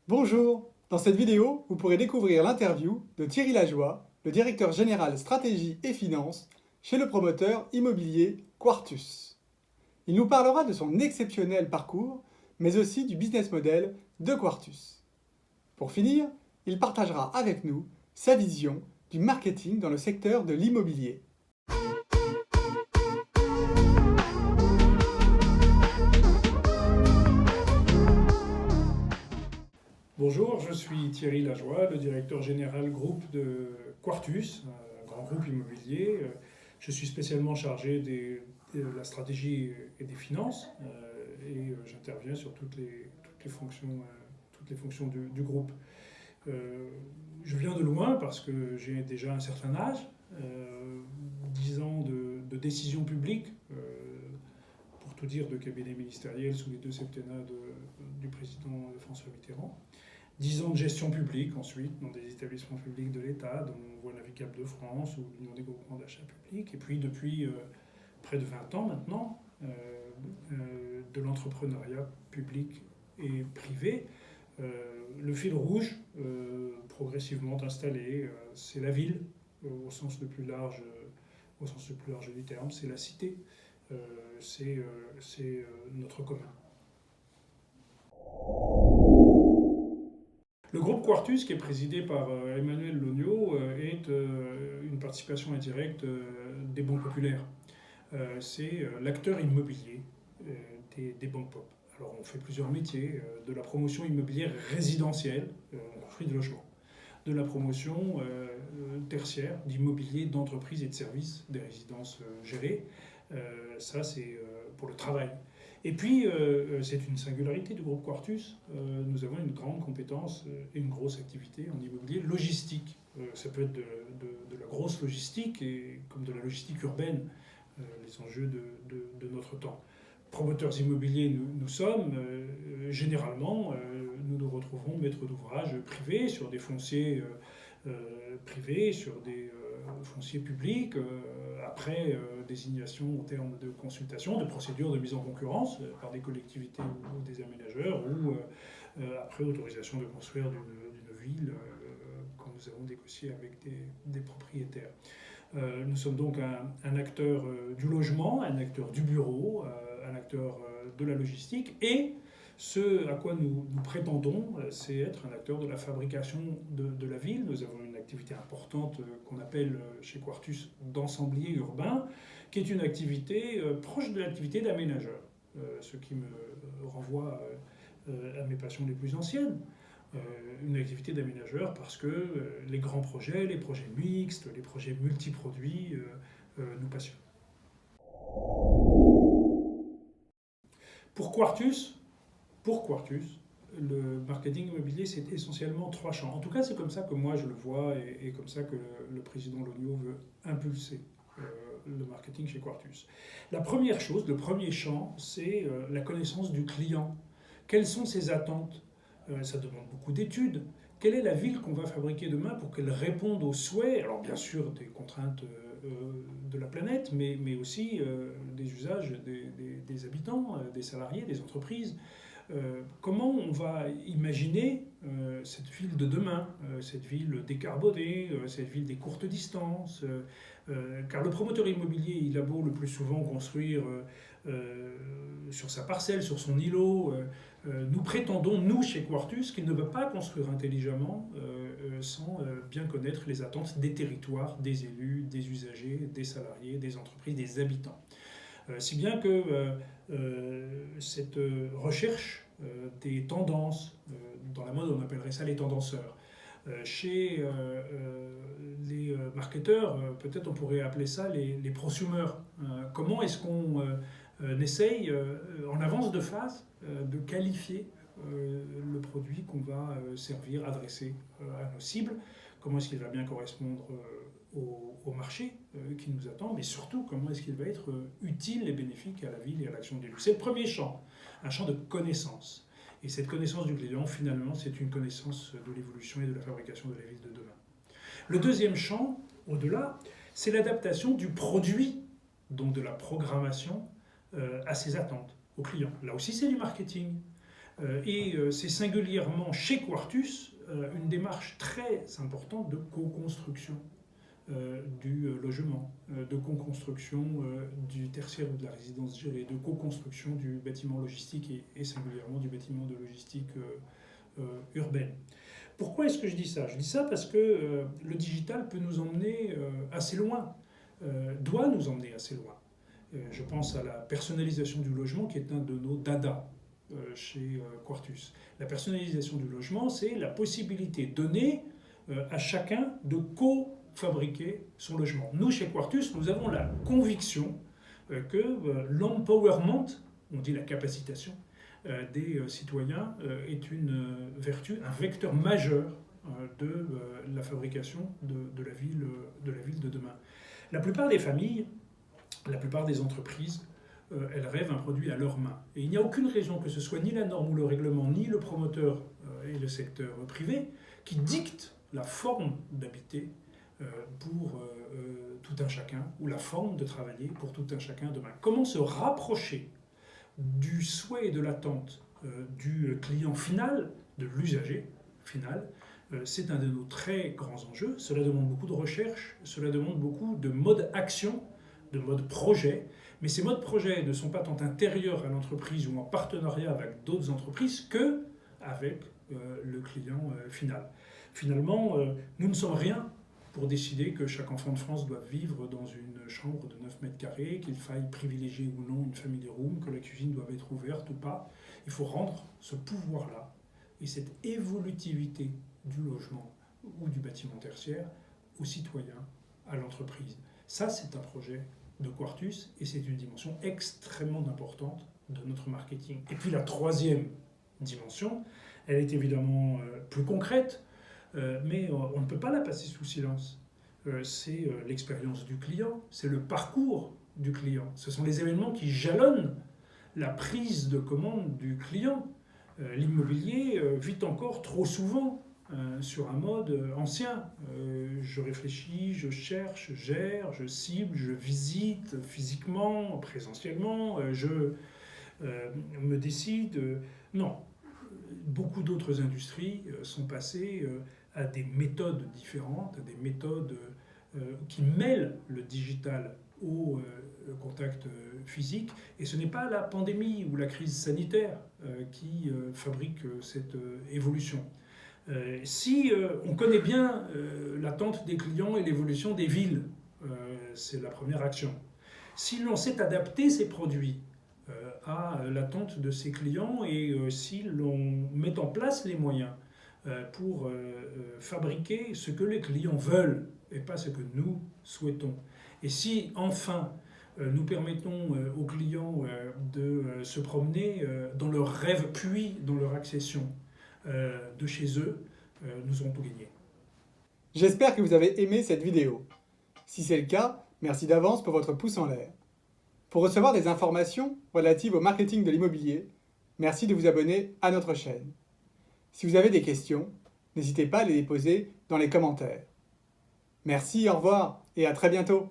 Bonjour! Dans cette vidéo, vous pourrez découvrir l'interview de Thierry Lajoie, le directeur général stratégie et finance chez le promoteur immobilier Quartus. Il nous parlera de son exceptionnel parcours, mais aussi du business model de Quartus. Pour finir, il partagera avec nous sa vision du marketing dans le secteur de l'immobilier. Bonjour, je suis Thierry Lajoie, le directeur général groupe de Quartus, un grand groupe immobilier. Je suis spécialement chargé de la stratégie et des finances et j'interviens sur toutes les fonctions du groupe. Je viens de loin parce que j'ai déjà un certain âge, 10 ans de décision publique, pour tout dire de cabinet ministériel sous les deux septennats du président François Mitterrand. 10 ans de gestion publique ensuite dans des établissements publics de l'État, dont Voies navigables de France ou l'Union des groupements d'achat public. Et puis depuis près de 20 ans maintenant, de l'entrepreneuriat public et privé. Le fil rouge, progressivement installé, c'est la ville, au sens le plus large du terme, c'est la cité, c'est notre commun. Le groupe Quartus, qui est présidé par Emmanuel Logno, est une participation indirecte des banques populaires. C'est l'acteur immobilier des banques pop. Alors on fait plusieurs métiers, de la promotion immobilière résidentielle, on construit des logements, de la promotion tertiaire d'immobilier d'entreprises et de services, des résidences gérées. Ça c'est pour le travail. Et puis, c'est une singularité du groupe Quartus, nous avons une grande compétence et une grosse activité en immobilier logistique. Ça peut être de la grosse logistique, et comme de la logistique urbaine, les enjeux de notre temps. Promoteurs immobiliers, nous sommes, généralement, nous nous retrouvons maîtres d'ouvrage privés sur des fonciers privés, sur des fonciers publics, après désignation au terme de consultation, de procédures de mise en concurrence par des collectivités ou des aménageurs, ou après autorisation de construire d'une ville quand nous avons négocié avec des propriétaires. Nous sommes donc un acteur du logement, un acteur du bureau, un acteur de la logistique, et ce à quoi nous prétendons, c'est être un acteur de la fabrication de la ville. Nous avons une activité importante qu'on appelle chez Quartus d'ensemblier urbain, qui est une activité proche de l'activité d'aménageur, ce qui me renvoie à mes passions les plus anciennes. Une activité d'aménageur parce que les grands projets, les projets mixtes, les projets multiproduits nous passionnent. Pour Quartus, le marketing immobilier, c'est essentiellement 3 champs. En tout cas, c'est comme ça que moi je le vois et comme ça que le président Logno veut impulser le marketing chez Quartus. La première chose, le premier champ, c'est la connaissance du client. Quelles sont ses attentes? Ça demande beaucoup d'études. Quelle est la ville qu'on va fabriquer demain pour qu'elle réponde aux souhaits? Alors bien sûr des contraintes de la planète, mais aussi des usages des habitants, des salariés, des entreprises. Comment on va imaginer cette ville de demain, cette ville décarbonée, cette ville des courtes distances, car le promoteur immobilier, il a beau le plus souvent construire sur sa parcelle, sur son îlot, nous prétendons, nous, chez Quartus, qu'il ne va pas construire intelligemment sans bien connaître les attentes des territoires, des élus, des usagers, des salariés, des entreprises, des habitants. Si bien que cette recherche des tendances, dans la mode on appellerait ça les tendanceurs, chez les marketeurs, peut-être on pourrait appeler ça les prosumers. Comment est-ce qu'on essaye, en avance de phase, de qualifier le produit qu'on va servir, adresser à nos cibles? Comment est-ce qu'il va bien correspondre au marché qui nous attend, mais surtout comment est-ce qu'il va être utile et bénéfique à la ville et à l'action de l'élu. C'est le premier champ, un champ de connaissance. Et cette connaissance du client, finalement, c'est une connaissance de l'évolution et de la fabrication de la ville de demain. Le deuxième champ, au-delà, c'est l'adaptation du produit, donc de la programmation, à ses attentes, aux clients. Là aussi, c'est du marketing. C'est singulièrement chez Quartus une démarche très importante de co-construction du logement, de co-construction du tertiaire ou de la résidence gérée, de co-construction du bâtiment logistique et singulièrement du bâtiment de logistique urbaine. Pourquoi est-ce que je dis ça? Je dis ça parce que le digital peut nous emmener assez loin, doit nous emmener assez loin. Je pense à la personnalisation du logement qui est un de nos dada chez Quartus. La personnalisation du logement, c'est la possibilité donnée à chacun de co-fabriquer son logement. Nous, chez Quartus, nous avons la conviction que l'empowerment, on dit la capacitation, des citoyens est une vertu, un vecteur majeur de la fabrication de la ville de demain. La plupart des familles, la plupart des entreprises, elles rêvent un produit à leurs mains. Et il n'y a aucune raison que ce soit ni la norme ou le règlement, ni le promoteur et le secteur privé qui dictent la forme d'habiter pour tout un chacun, ou la forme de travailler pour tout un chacun demain. Comment se rapprocher du souhait et de l'attente du client final, de l'usager final, c'est un de nos très grands enjeux. Cela demande beaucoup de recherche, cela demande beaucoup de modes action, de modes projet, mais ces modes projet ne sont pas tant intérieurs à l'entreprise ou en partenariat avec d'autres entreprises que avec le client final. Finalement, nous ne sommes rien pour décider que chaque enfant de France doit vivre dans une chambre de 9 mètres carrés, qu'il faille privilégier ou non une family room, que la cuisine doit être ouverte ou pas. Il faut rendre ce pouvoir-là et cette évolutivité du logement ou du bâtiment tertiaire aux citoyens, à l'entreprise. Ça, c'est un projet de Quartus et c'est une dimension extrêmement importante de notre marketing. Et puis la troisième dimension, elle est évidemment plus concrète, mais on ne peut pas la passer sous silence. C'est l'expérience du client, c'est le parcours du client. Ce sont les événements qui jalonnent la prise de commande du client. L'immobilier vit encore trop souvent sur un mode ancien. Je réfléchis, je cherche, je gère, je cible, je visite physiquement, présentiellement, je me décide. Non. Beaucoup d'autres industries sont passées à des méthodes différentes, à des méthodes qui mêlent le digital au contact physique. Et ce n'est pas la pandémie ou la crise sanitaire qui fabrique cette évolution. Si on connaît bien l'attente des clients et l'évolution des villes, c'est la première action. Si l'on sait adapter ses produits à l'attente de ses clients et si l'on met en place les moyens pour fabriquer ce que les clients veulent et pas ce que nous souhaitons. Et si enfin nous permettons aux clients de se promener dans leur rêve puis dans leur accession de chez eux, nous aurons tout gagné. J'espère que vous avez aimé cette vidéo. Si c'est le cas, merci d'avance pour votre pouce en l'air. Pour recevoir des informations relatives au marketing de l'immobilier, merci de vous abonner à notre chaîne. Si vous avez des questions, n'hésitez pas à les déposer dans les commentaires. Merci, au revoir et à très bientôt.